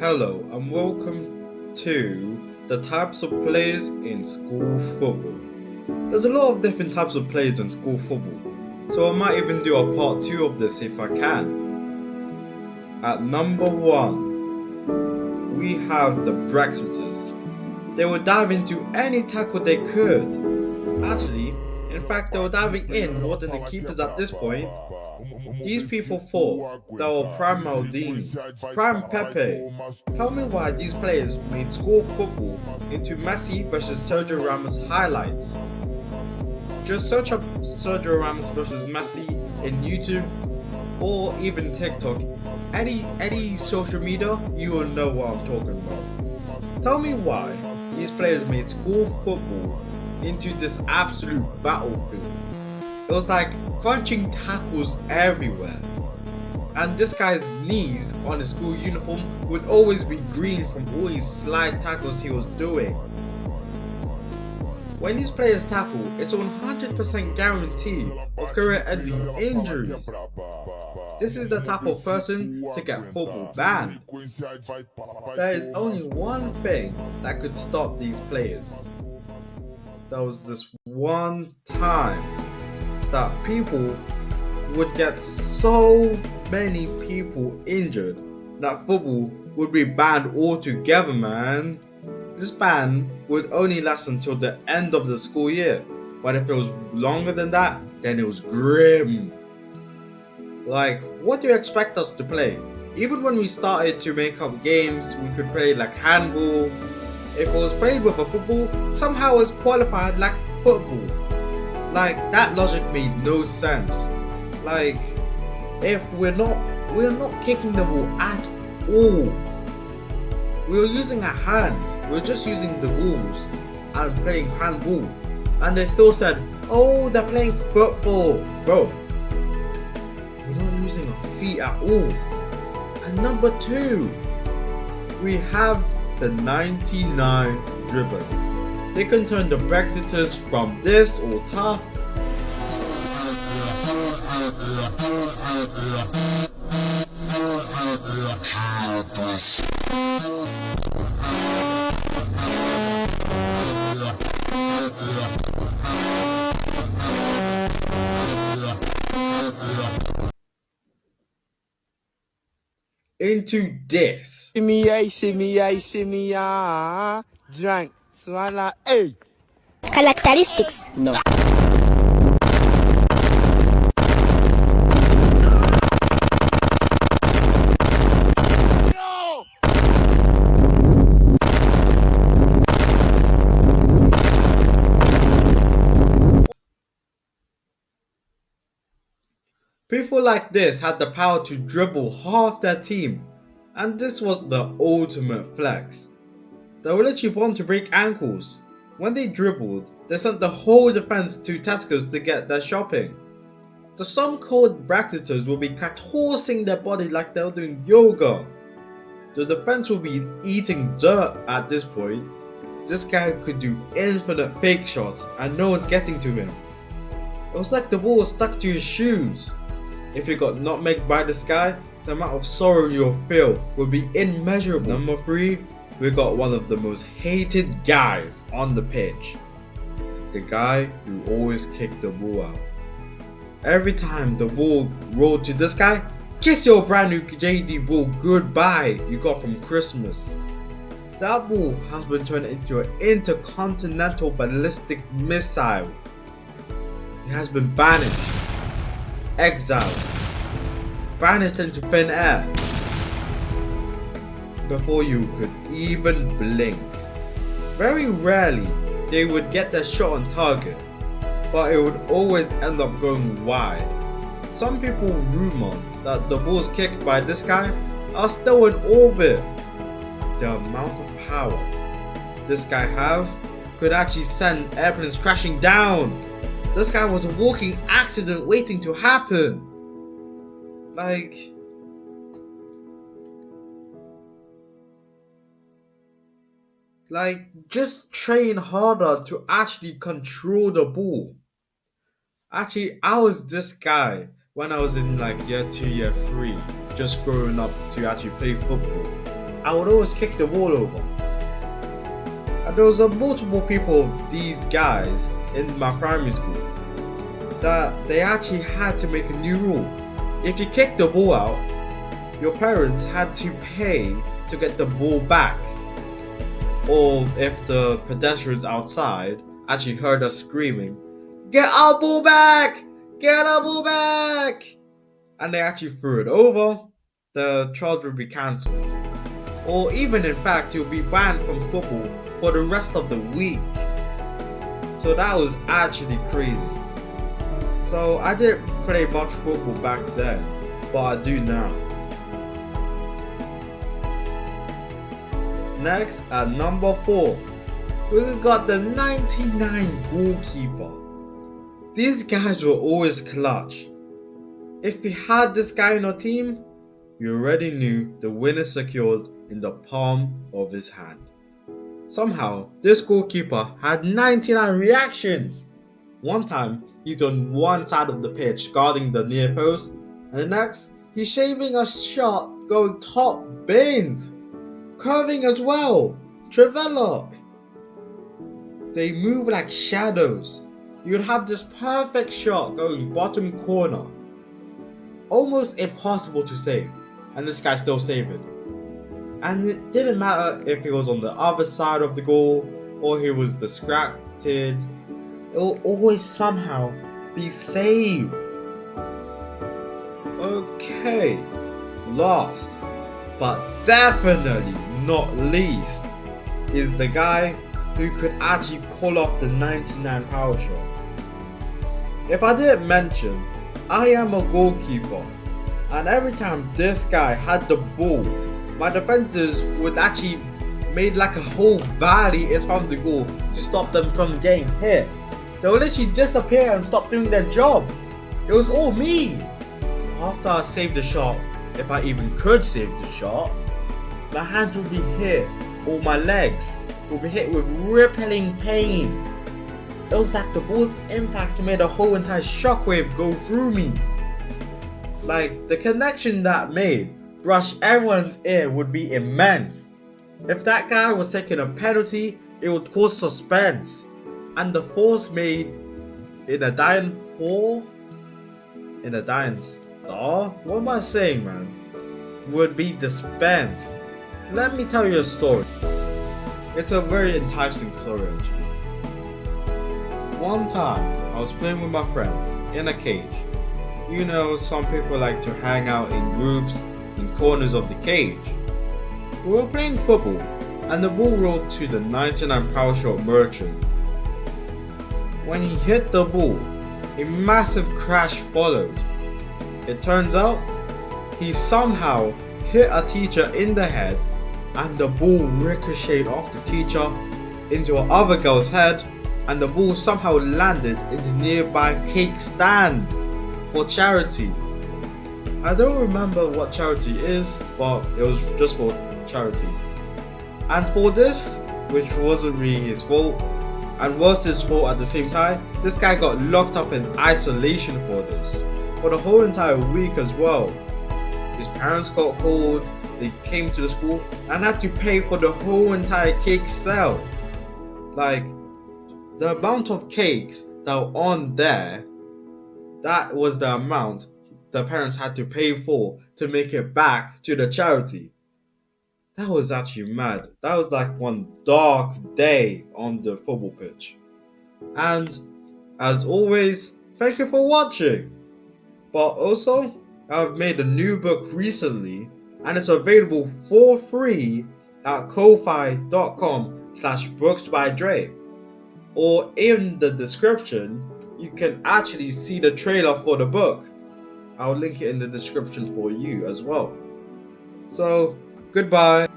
Hello and welcome to the types of players in school football. There's a lot of different types of players in school football, so I might even do a part 2 of this if I can. At number 1, we have the Brexiters. They would dive into any tackle they could. Actually, in fact, they were diving in more than the keepers at this point. These people thought they were Prime Maldini, Prime Pepe. Tell me why these players made school football into Messi versus Sergio Ramos highlights. Just search up Sergio Ramos versus Messi in YouTube or even TikTok. Any social media, you will know what I'm talking about. Tell me why these players made school football into this absolute battlefield. It was like crunching tackles everywhere. And this guy's knees on his school uniform would always be green from all his slide tackles he was doing. When these players tackle, it's a 100% guarantee of career-ending injuries. This is the type of person to get football banned. There is only one thing that could stop these players. There was this one time that people would get so many people injured that football would be banned altogether, man. This ban would only last until the end of the school year, but if it was longer than that, then it was grim. Like, what do you expect us to play? Even when we started to make up games, we could play like handball. If it was played with a football, somehow it's qualified like football. Like, that logic made no sense. Like, if we're not kicking the ball at all. We were using our hands. We were just using the balls and playing handball. And they still said, oh, they're playing football. Bro, we're not using our feet at all. And number 2, we have the 99 dribbler. They can turn the Brexiters from this or tough into this. Shimmy, drink, swallow, hey. Characteristics. No. People like this had the power to dribble half their team, and this was the ultimate flex. They were literally born to break ankles. When they dribbled, they sent the whole defense to Tesco's to get their shopping. The some-called Brexiters will be contorting their body like they were doing yoga. The defense will be eating dirt at this point. This guy could do infinite fake shots and no one's getting to him. It was like the ball was stuck to his shoes. If you got nutmegged by this guy, the amount of sorrow you'll feel will be immeasurable. Number 3, we got one of the most hated guys on the pitch. The guy who always kicked the ball out. Every time the ball rolled to this guy, kiss your brand new JD ball goodbye you got from Christmas. That ball has been turned into an intercontinental ballistic missile. It has been banished, exiled, banished into thin air before you could even blink. Very rarely they would get their shot on target, but it would always end up going wide. Some people rumor that the balls kicked by this guy are still in orbit. The amount of power this guy have could actually send airplanes crashing down. This guy was a walking accident waiting to happen. Like, just train harder to actually control the ball. Actually, I was this guy when I was in like year 2, year 3, just growing up to actually play football. I would always kick the ball over. And there was multiple people of these guys in my primary school that they actually had to make a new rule. If you kick the ball out, your parents had to pay to get the ball back. Or if the pedestrians outside actually heard us screaming, "Get our ball back! Get our ball back!" and they actually threw it over, the charge would be cancelled. Or even in fact, you'll be banned from football for the rest of the week. So that was actually crazy. So I didn't play much football back then, but I do now. Next, at number 4, we got the 99 goalkeeper. These guys were always clutch. If you had this guy on your team, you already knew the win is secured in the palm of his hand. Somehow, this goalkeeper had 99 reactions. One time, he's on one side of the pitch guarding the near post, and the next, he's shaving a shot going top bins. Curving as well. Trivella. They move like shadows. You'd have this perfect shot going bottom corner. Almost impossible to save. And this guy still saved it. And it didn't matter if he was on the other side of the goal or he was distracted. It will always somehow be saved. Okay. Last, but definitely not least, is the guy who could actually pull off the 99 power shot. If I didn't mention, I am a goalkeeper, and every time this guy had the ball, my defenders would actually made like a whole valley in front of the goal to stop them from getting hit. They would literally disappear and stop doing their job. It was all me. After I saved the shot, if I even could save the shot, my hands would be hit, or my legs would be hit with rippling pain. It was like the ball's impact made a whole entire shockwave go through me. Like, the connection that made brush everyone's ear would be immense. If that guy was taking a penalty, it would cause suspense. And the force made in a dying fall, in a dying star? What am I saying, man? Would be dispensed. Let me tell you a story. It's a very enticing story actually. One time, I was playing with my friends in a cage. You know, some people like to hang out in groups in corners of the cage. We were playing football and the ball rolled to the 99 power shot merchant. When he hit the ball, a massive crash followed. It turns out, he somehow hit a teacher in the head and the ball ricocheted off the teacher into another girl's head, and the ball somehow landed in the nearby cake stand for charity. I don't remember what charity is, but it was just for charity. And for this, which wasn't really his fault, and was his fault at the same time, this guy got locked up in isolation for this, for the whole entire week as well. His parents got called, they came to the school, and had to pay for the whole entire cake sale. Like, the amount of cakes that were on there, that was the amount the parents had to pay for to make it back to the charity. That was actually mad. That was like one dark day on the football pitch. And as always, thank you for watching. But also, I've made a new book recently and it's available for free at ko-fi.com/booksbydre. Or in the description, you can actually see the trailer for the book. I'll link it in the description for you as well. So, goodbye.